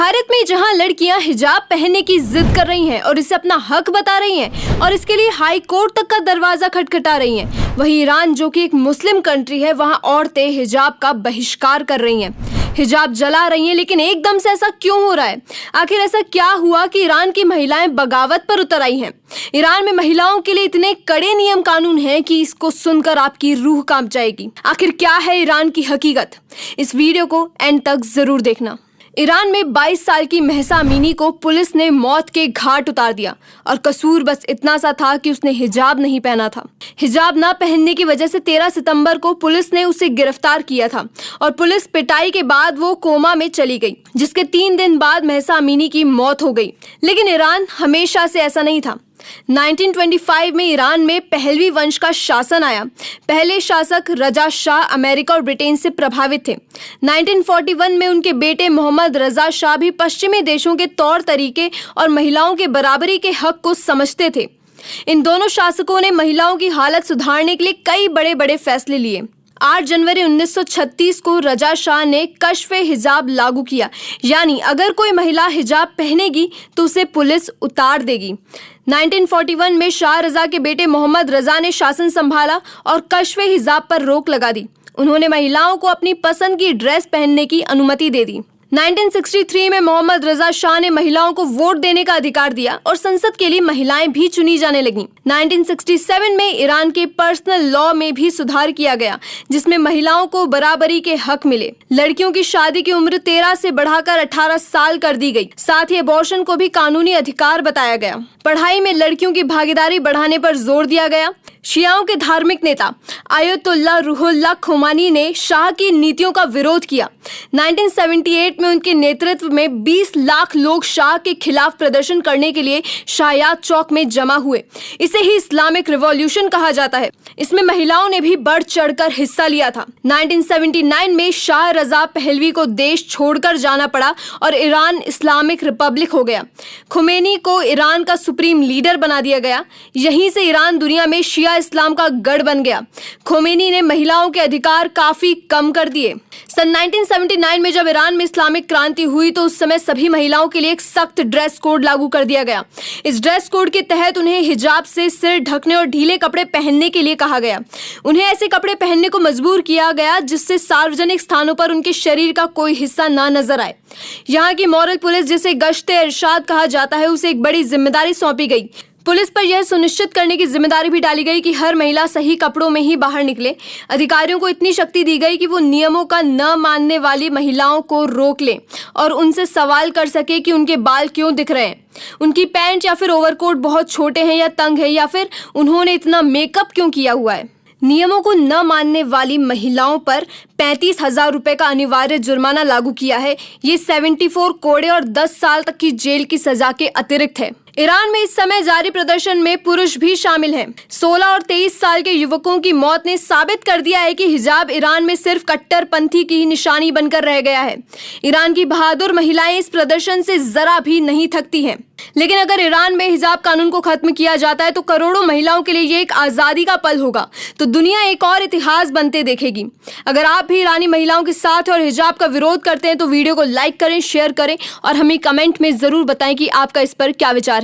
भारत में जहां लड़कियां हिजाब पहनने की जिद कर रही हैं और इसे अपना हक बता रही हैं और इसके लिए हाई कोर्ट तक का दरवाजा खटखटा रही हैं, वहीं ईरान जो कि एक मुस्लिम कंट्री है, वहां औरतें हिजाब का बहिष्कार कर रही हैं, हिजाब जला रही हैं। लेकिन एकदम से ऐसा क्यों हो रहा है? आखिर ऐसा क्या हुआ कि ईरान की महिलाएं बगावत पर उतर आई हैं? ईरान में महिलाओं के लिए इतने कड़े नियम कानून हैं कि इसको सुनकर आपकी रूह कांप जाएगी। आखिर क्या है ईरान की हकीकत? इस वीडियो को एंड तक जरूर देखना। ईरान में 22 साल की महसा अमीनी को पुलिस ने मौत के घाट उतार दिया और कसूर बस इतना सा था कि उसने हिजाब नहीं पहना था। हिजाब ना पहनने की वजह से 13 सितंबर को पुलिस ने उसे गिरफ्तार किया था और पुलिस पिटाई के बाद वो कोमा में चली गई, जिसके 3 दिन बाद महसा अमीनी की मौत हो गई। लेकिन ईरान हमेशा से ऐसा नहीं था। 1925 में ईरान में पहलवी वंश का शासन आया। पहले शासक रजा शाह अमेरिका और ब्रिटेन से प्रभावित थे। 1941 में उनके बेटे मोहम्मद रजा शाह भी पश्चिमी देशों के तौर तरीके और महिलाओं के बराबरी के हक को समझते थे। इन दोनों शासकों ने महिलाओं की हालत सुधारने के लिए कई बड़े बड़े फैसले लिए। 8 जनवरी 1936 को रजा शाह ने कश्फ हिजाब लागू किया, यानी अगर कोई महिला हिजाब पहनेगी तो उसे पुलिस उतार देगी। 1941 में शाह रजा के बेटे मोहम्मद रजा ने शासन संभाला और कश्फ हिजाब पर रोक लगा दी। उन्होंने महिलाओं को अपनी पसंद की ड्रेस पहनने की अनुमति दे दी। 1963 में मोहम्मद रजा शाह ने महिलाओं को वोट देने का अधिकार दिया और संसद के लिए महिलाएं भी चुनी जाने लगीं। 1967 में ईरान के पर्सनल लॉ में भी सुधार किया गया, जिसमें महिलाओं को बराबरी के हक मिले। लड़कियों की शादी की उम्र 13 से बढ़ाकर 18 साल कर दी गई। साथ ही अबॉर्शन को भी कानूनी अधिकार बताया गया। पढ़ाई में लड़कियों की भागीदारी बढ़ाने पर जोर दिया गया। शियाओं के धार्मिक नेता आयतुल्लाह रूहुल्लाह खोमेनी ने शाह की नीतियों का विरोध किया। 1978 में उनके नेतृत्व में 20 लाख लोग शाह के खिलाफ प्रदर्शन करने के लिए शायात चौक में जमा हुए। इसे ही इस्लामिक रिवॉल्यूशन कहा जाता है। इसमें महिलाओं ने भी बढ़ चढ़कर हिस्सा लिया था। 1979 में शाह रजा पहलवी को देश छोड़कर जाना पड़ा और ईरान इस्लामिक रिपब्लिक हो गया। खोमेनी को ईरान का सुप्रीम लीडर बना दिया गया। यहीं से ईरान दुनिया में शिया इस्लाम का गढ़ बन गया। खोमेनी ने महिलाओं के अधिकार काफी कम कर दिए। सन 1979 में जब ईरान में इस्लामिक क्रांति हुई तो उस समय सभी महिलाओं के लिए एक सख्त ड्रेस कोड लागू कर दिया गया। इस ड्रेस कोड के तहत उन्हें हिजाब से सिर ढकने और ढीले कपड़े पहनने के लिए कहा गया। उन्हें ऐसे कपड़े पहनने को मजबूर किया गया जिससे सार्वजनिक स्थानों पर उनके शरीर का कोई हिस्सा ना नजर आए। यहाँ की मॉरल पुलिस, जिसे गश्ते इरशाद कहा जाता है, उसे एक बड़ी जिम्मेदारी सौंपी गई। पुलिस पर यह सुनिश्चित करने की जिम्मेदारी भी डाली गई कि हर महिला सही कपड़ों में ही बाहर निकले। अधिकारियों को इतनी शक्ति दी गई कि वो नियमों का न मानने वाली महिलाओं को रोक ले और उनसे सवाल कर सके कि उनके बाल क्यों दिख रहे हैं, उनकी पैंट या फिर ओवरकोट बहुत छोटे हैं या तंग है, या फिर उन्होंने इतना मेकअप क्यों किया हुआ है। नियमों को न मानने वाली महिलाओं पर 35,000 रुपए का अनिवार्य जुर्माना लागू किया है। ये 74 कोड़े और 10 साल तक की जेल की सजा के अतिरिक्त है। ईरान में इस समय जारी प्रदर्शन में पुरुष भी शामिल हैं। 16 और 23 साल के युवकों की मौत ने साबित कर दिया है कि हिजाब ईरान में सिर्फ कट्टरपंथी की निशानी बनकर रह गया है। ईरान की बहादुर महिलाएं इस प्रदर्शन से जरा भी नहीं थकती हैं। लेकिन अगर ईरान में हिजाब कानून को खत्म किया जाता है तो करोड़ों महिलाओं के लिए ये एक आजादी का पल होगा। तो दुनिया एक और इतिहास बनते देखेगी। अगर आप भी ईरानी महिलाओं के साथ और हिजाब का विरोध करते हैं तो वीडियो को लाइक करें, शेयर करें और हमें कमेंट में जरूर बताएं कि आपका इस पर क्या विचार है।